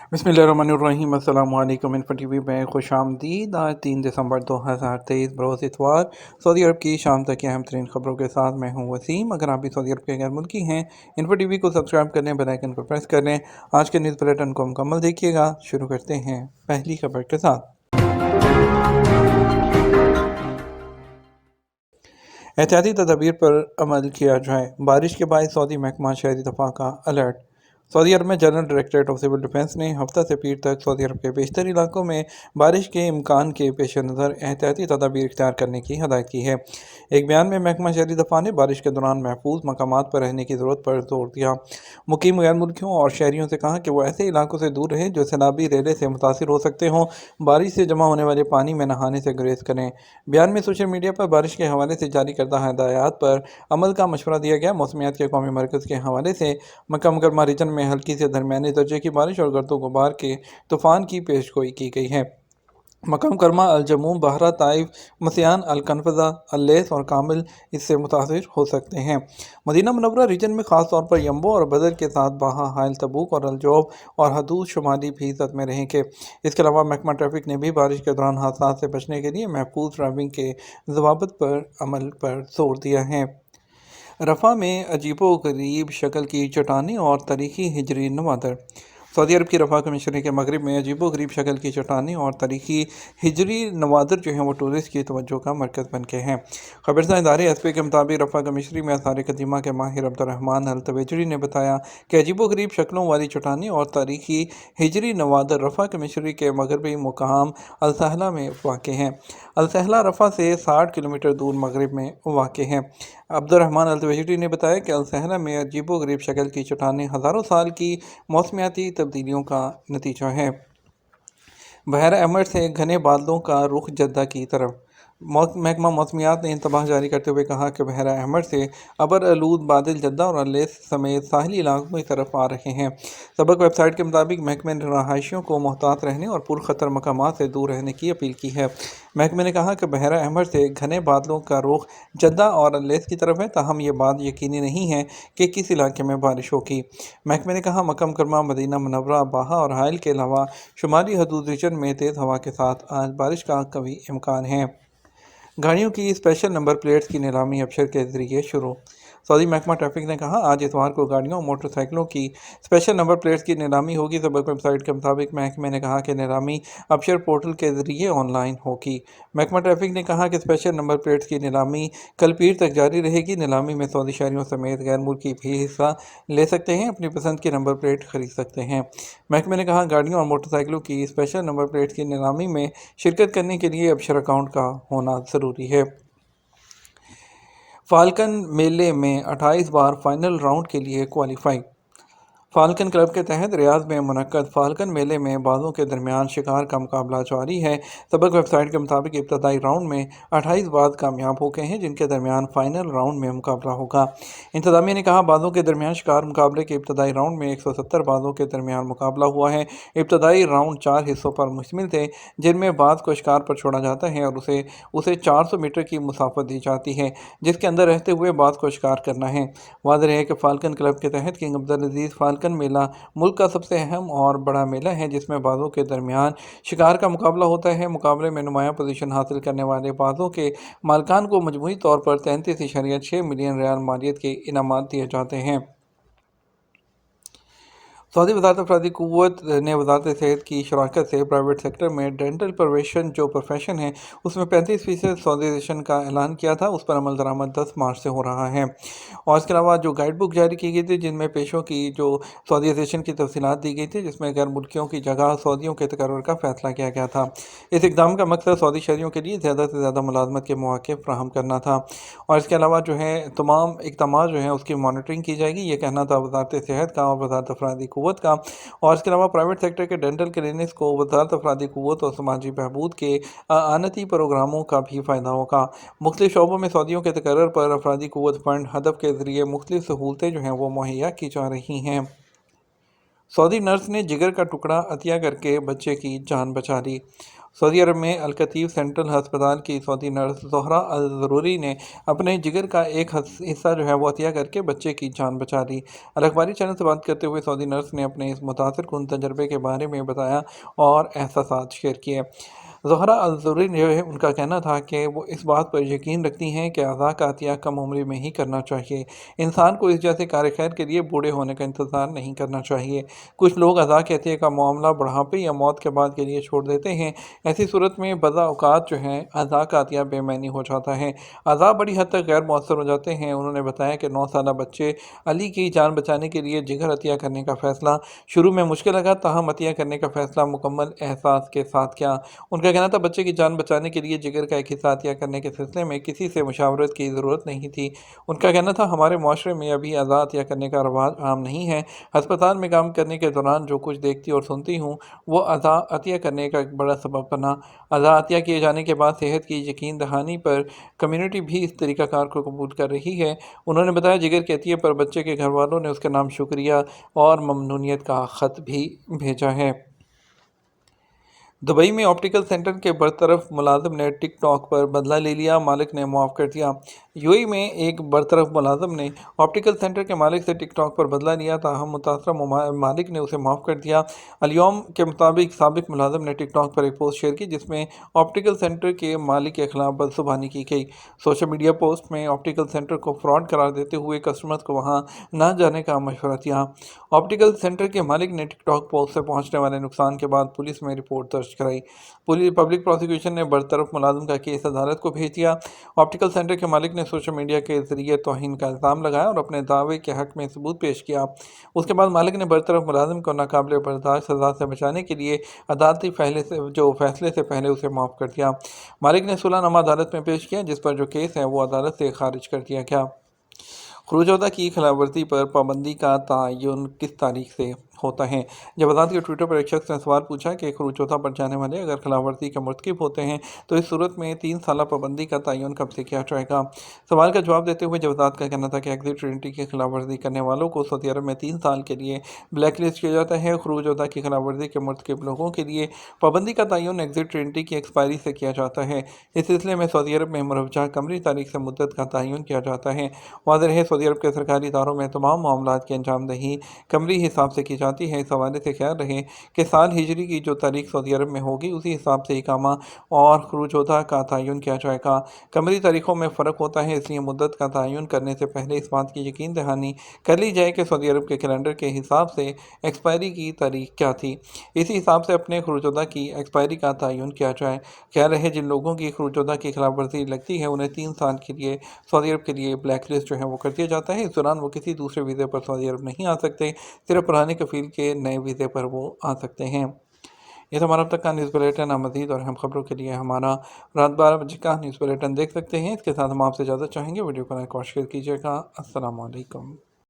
बिस्मिल्लाहिर्रहमानिर्रहीम। अस्सलाम वालेकुम। इन्फो टीवी में खुश आमदीद। आज 3 दिसंबर 2023 बरोज़ इतवार सऊदी अरब की शाम तक की अहम तरीन खबरों के साथ मैं हूँ वसीम। अगर आप भी सऊदी अरब के गैर मुल्की हैं, इन्फो टीवी को सब्सक्राइब कर लें, बेल आइकन को प्रेस कर लें। आज के न्यूज़ बुलेटिन को मुकम्मल देखिएगा। शुरू करते हैं पहली खबर के साथ। एहतियाती तदाबीर पर अमल किया जाए, बारिश के बाद सऊदी महकमा शहरी दफा का अलर्ट। सऊदी अरब में general directorate of civil defence ने हफ्ता से पीर तक सऊदी अरब के बेशतर इलाकों में बारिश के इम्कान के पेश नज़र एहतियाती तदाबीर इख्तियार करने की हदायत की है। एक बयान में महकमा शहरी दफा ने बारिश के दौरान महफूज मकामात पर रहने की ज़रूरत पर जोर दिया। मुकीम गैर मुल्कियों और शहरियों से कहा कि वो ऐसे इलाकों से दूर रहें जो सैलाबी रेले से मुतासर हो सकते हों। बारिश से जमा होने वाले पानी में नहाने से गुरेज करें। बयान में सोशल मीडिया पर बारिश के हवाले से जारी करदा हदायत पर अमल का मशवरा दिया गया। मौसमियात के कौमी मरकज़ के हवाले से मक्का मुकरमा रीजन में हल्की से दरमियाने दर्जे की बारिश और गर्दो गुबार के तूफ़ान की पेशगोई की गई है। मक्का मुकरमा, अल-जमूम, बहरा, ताइफ, मसियान, अल-कनफज़ा, अल-लेस और कामिल इससे मुतासिर हो सकते हैं। मदीना मुनव्वरा रीजन में ख़ास तौर पर यम्बो और बदर के साथ बाहा, हाइल, तबूक और अल-जौब और हदूद शुमाली भी जद में रहेंगे। इसके अलावा महकमा ट्रैफिक ने भी बारिश के दौरान हादसात से बचने के लिए महफूज ड्राइविंग के ज़वाबित पर अमल पर जोर दिया है। रफ़ा में अजीबो गरीब शक्ल की चट्टानें और तारीखी हिजरी नवादर। सऊदी अरब की रफ़ा कमिश्नरी के मगरिब में अजीबो गरीब शक्ल की चट्टानें और तारीखी हिजरी नवादर जो हैं वो टूरिस्ट की तवज्जो का मरकज़ बन के हैं। खबरसां इदारे एसपी के मुताबिक रफ़ा कमिश्नरी में आसार कदीमा के माहिर अब्दुर्रहमान अल तवेजरी ने बताया कि अजीबो गरीब शक्लों वाली चट्टानें और तारीखी हिजरी नवादर रफ़ा कमिश्नरी के मगरबी मुकाम अलसहला में वाक़ हैं। अलसहला रफ़ा से 60 किलोमीटर दूर मगरिब में वाक़ है। अब्दुर्रहमान अल तवेजरी ने बताया कि अलसहला में अजीबो गरीब शक्ल की चट्टानें हज़ारों साल की मौसमियाती तब्दीलियों का नतीजा है। बहरा अहमर से घने बादलों का रुख जद्दा की तरफ। महकमा मौसमियात ने इंतबाह जारी करते हुए कहा कि बहरा अहमर से अबर आलूद बादल जद्दा और अल्लेस समेत साहली इलाकों की तरफ आ रहे हैं। सबक वेबसाइट के मुताबिक महकमे ने रहायशियों को मोहतात रहने और पुरखतर मकामात से दूर रहने की अपील की है। महकमे ने कहा कि बहरा अहमर से घने बादलों का रुख जद्दा और अल्लेस की तरफ है, ताहम ये बात यकीनी नहीं है कि किस इलाके में बारिश होगी। महकमे ने कहा मक्का मुकरमा, मदीना मुनव्वरा, बाहा और हाइल के अलावा शुमाली हदूद रीजन में तेज़ हवा के साथ आज बारिश का कभी इम्कान है। गाड़ियों की स्पेशल नंबर प्लेट्स की नीलामी अबशर के जरिए शुरू। सऊदी महकमा ट्रैफिक ने कहा आज इतवार को गाड़ियों और मोटरसाइकिलों की स्पेशल नंबर प्लेट्स की नीलामी होगी। सबक वेबसाइट के मुताबिक महकमे ने कहा कि नीलामी अबशर पोर्टल के जरिए ऑनलाइन होगी। महकमा ट्रैफिक ने कहा कि स्पेशल नंबर प्लेट्स की नीलामी कल पीर तक जारी रहेगी। नीलामी में सऊदी शहरियों समेत गैर मुल्की भी हिस्सा ले सकते हैं, अपनी पसंद की नंबर प्लेट खरीद सकते हैं। महकमे ने कहा गाड़ियों और मोटरसाइकिलों की स्पेशल नंबर प्लेट्स की नीलामी में शिरकत करने के लिए अबशर अकाउंट का होना ज़रूरी है। फाल्कन मेले में 28 बार फाइनल राउंड के लिए क्वालिफाई। फाल्कन क्लब के तहत रियाद में मुनक्कद फाल्कन मेले में बाज़ों के दरमियान शिकार का मुकाबला जारी है। सबक वेबसाइट के मुताबिक इब्तदाई राउंड में 28 बाज़ कामयाब हो गए हैं, जिनके दरमियान फाइनल राउंड में मुकाबला होगा। इंतज़ामिया ने कहा बाज़ों के दरमियान शिकार मुकाबले के इब्तदाई राउंड में 170 बाज़ों के दरमियान मुकाबला हुआ है। इब्तदाई राउंड 4 हिस्सों पर मुश्तमिल थे, जिनमें बाज़ को शिकार पर छोड़ा जाता है और उसे 400 मीटर की मुसाफत दी जाती है, जिसके अंदर रहते हुए बाज़ को शिकार करना है। वाज़ेह है कि फाल्कन क्लब के तहत किंग अब्दुल अजीज़ फाल्कन मेला मुल्क का सबसे अहम और बड़ा मेला है, जिसमें बाज़ों के दरमियान शिकार का मुकाबला होता है। मुकाबले में नुमायां पोजीशन हासिल करने वाले बाज़ों के मालिकान को मजमूई तौर पर 33.6 मिलियन रियाल मालियत के इनामात दिए जाते हैं। सऊदी वज़ारत अफरादी क़ुव्वत ने वज़ारत सेहत की शराकत से प्राइवेट सेक्टर में डेंटल प्रोफेशन जो प्रोफेशन है उसमें 35% सऊदीज़ेशन का ऐलान किया था। उस पर अमल दरामद 10 मार्च से हो रहा है। और इसके अलावा जो गाइड बुक जारी की गई थी, जिनमें पेशों की जो सऊदीज़ेशन की तफसीलात दी गई थी, जिसमें गैर मुल्कियों की जगह सऊदियों के तकर्रुर का फैसला किया गया था। इस इक़दाम का मकसद सऊदी शहरियों के लिए ज़्यादा से ज़्यादा मुलाजमत के मौक़े फ़राहम करना था। और इसके अलावा जो है तमाम इक़दामात जो हैं उसकी मॉनिटरिंग की जाएगी, ये कहना था वज़ारत सेहत का और वज़ारत अफरादी क़ुव्वत का। और इसके अलावा प्राइवेट सेक्टर के डेंटल क्लिनिक्स को वज़ारत अफरादी क़ुव्वत और समाजी बहबूद के आनती प्रोग्रामों का भी फ़ायदा होगा। मुख्तलिफ शोबों में सऊदियों के तकर्रुर पर अफरादी क़ुव्वत फ़ंड हदफ के ज़रिए मुख्तलिफ सहूलतें जो हैं वो मुहैया की जा रही हैं। सऊदी नर्स ने जिगर का टुकड़ा अतिया करके बच्चे की जान बचा ली। سعودی عرب میں الکتیف سینٹرل ہسپتال کی سعودی نرس زہرا الضروری نے اپنے جگر کا ایک حصہ جو ہے وہ عطیہ کر کے بچے کی جان بچا لی۔ الاخباری چینل سے بات کرتے ہوئے سعودی نرس نے اپنے اس متاثر کن تجربے کے بارے میں بتایا اور احساسات شیئر کیے۔ زہرا الضروری جو ہے ان کا کہنا تھا کہ وہ اس بات پر یقین رکھتی ہیں کہ اعضاء کا عطیہ کم عمری میں ہی کرنا چاہیے۔ انسان کو اس جیسے کار خیر کے لیے بوڑھے ہونے کا انتظار نہیں کرنا چاہیے۔ کچھ لوگ اعضاء کے عطیے کا معاملہ بڑھاپے یا موت کے بعد کے لیے چھوڑ دیتے ہیں۔ ایسی صورت میں بعض اوقات جو ہے اعضاء کا عطیہ بے معنی ہو جاتا ہے، اعضاء بڑی حد تک غیر مؤثر ہو جاتے ہیں۔ انہوں نے بتایا کہ 9 سالہ بچے علی کی جان بچانے کے لیے جگر عطیہ کرنے کا فیصلہ شروع میں مشکل لگا، تاہم عطیہ کرنے کا فیصلہ مکمل احساس کے ساتھ کیا۔ ان کا کہنا تھا بچے کی جان بچانے کے لیے جگر کا ایک حصہ عطیہ کرنے کے سلسلے میں کسی سے مشاورت کی ضرورت نہیں تھی۔ ان کا کہنا تھا ہمارے معاشرے میں ابھی اعضاء عطیہ کرنے کا رواج عام نہیں ہے۔ ہسپتال میں کام کرنے کے دوران جو کچھ دیکھتی اور سنتی ہوں وہ اعضاء عطیہ کرنے کا ایک بڑا سبب بنا۔ اعضاء عطیہ کیے جانے کے بعد صحت کی یقین دہانی پر کمیونٹی بھی اس طریقہ کار کو قبول کر رہی ہے۔ انہوں نے بتایا جگر کے عطیے پر بچے کے گھر والوں نے اس کے نام شکریہ اور ممنونیت کا خط بھی بھیجا ہے۔ دبئی میں آپٹیکل سینٹر کے برطرف ملازم نے ٹک ٹاک پر بدلہ لے لیا، مالک نے معاف کر دیا۔ یو اے ای میں ایک برطرف ملازم نے آپٹیکل سینٹر کے مالک سے ٹک ٹاک پر بدلہ لیا، تاہم متاثرہ مالک نے اسے معاف کر دیا۔ الیوم کے مطابق سابق ملازم نے ٹک ٹاک پر ایک پوسٹ شیئر کی جس میں آپٹیکل سینٹر کے مالک کے خلاف بدزبانی کی گئی۔ سوشل میڈیا پوسٹ میں آپٹیکل سینٹر کو فراڈ قرار دیتے ہوئے کسٹمرز کو وہاں نہ جانے کا مشورہ دیا۔ آپٹیکل سینٹر کے مالک نے ٹک ٹاک پوسٹ سے پہنچنے والے نقصان کے بعد پولیس میں رپورٹ درج کرائی۔ پبلک پروسیکیوشن نے برطرف ملازم کا کیس عدالت کو بھیج دیا۔ آپٹیکل سینٹر کے مالک نے سوشل میڈیا کے ذریعے توہین کا الزام لگایا اور اپنے دعوے کے حق میں ثبوت پیش کیا۔ اس کے بعد مالک نے برطرف ملازم کو ناقابل برداشت سزا سے بچانے کے لیے عدالتی فیصلے سے پہلے اسے معاف کر دیا۔ مالک نے صلح نامہ عدالت میں پیش کیا جس پر جو کیس ہے وہ عدالت سے خارج کر دیا گیا۔ خروج ہوتا کی خلاف ورزی پر پابندی کا تعین کس تاریخ سے ہوتا ہے؟ جب آزاد کے ٹویٹر پر ایک شخص نے سوال پوچھا کہ خروج ہوتا پر جانے والے اگر خلاف ورزی کے مرتکب ہوتے ہیں تو اس صورت میں 3 سالہ پابندی کا تعین کب سے کیا جائے گا؟ سوال کا جواب دیتے ہوئے جوزات کا کہنا تھا کہ ایگزٹ ٹرینٹی کی خلاف ورزی کرنے والوں کو سعودی عرب میں 3 سال کے لیے بلیک لسٹ کیا جاتا ہے۔ خروج ہوتا کی خلاف ورزی کے مرتکب لوگوں کے لیے پابندی کا تعین ایگزٹ ٹرینٹی کی ایکسپائری سے کیا جاتا ہے۔ اس سلسلے میں سعودی عرب میں مروجہ قمری تاریخ سے مدت کا تعین کیا جاتا ہے۔ واضح ہے سعودی عرب کے سرکاری اداروں میں تمام معاملات کی انجام دہی قمری حساب سے کی جاتی ہے۔ اس حوالے سے خیال رہے کہ سال ہجری کی جو تاریخ سعودی عرب میں ہوگی اسی حساب سے اقامہ اور خروج ہوتا کا تعین کیا جائے گا۔ قمری تاریخوں میں فرق ہوتا ہے، اس لیے مدت کا تعین کرنے سے پہلے اس بات کی یقین دہانی کر لی جائے کہ سعودی عرب کے کیلنڈر کے حساب سے ایکسپائری کی تاریخ کیا تھی، اسی حساب سے اپنے خروج ہوتا کی ایکسپائری کا تعین کیا جائے۔ خیال رہے جن لوگوں کی خروج ہوتا کی خلاف ورزی لگتی ہے انہیں 3 سال کے لیے سعودی عرب کے لیے بلیک لسٹ جو ہے وہ کر دیا جاتا ہے۔ اس دوران وہ کسی دوسرے ویزے پر سعودی عرب نہیں آ سکتے، صرف پرانے کفیل کے نئے ویزے پر وہ آ سکتے ہیں۔ یہ تو ہمارا اب تک کا نیوز بلیٹن۔ آپ مزید اور اہم خبروں کے لیے ہمارا رات 12 بجے کا نیوز بلیٹن دیکھ سکتے ہیں۔ اس کے ساتھ ہم آپ سے اجازت چاہیں گے، ویڈیو کو لائک اور شیئر کیجیے گا۔ السلام علیکم۔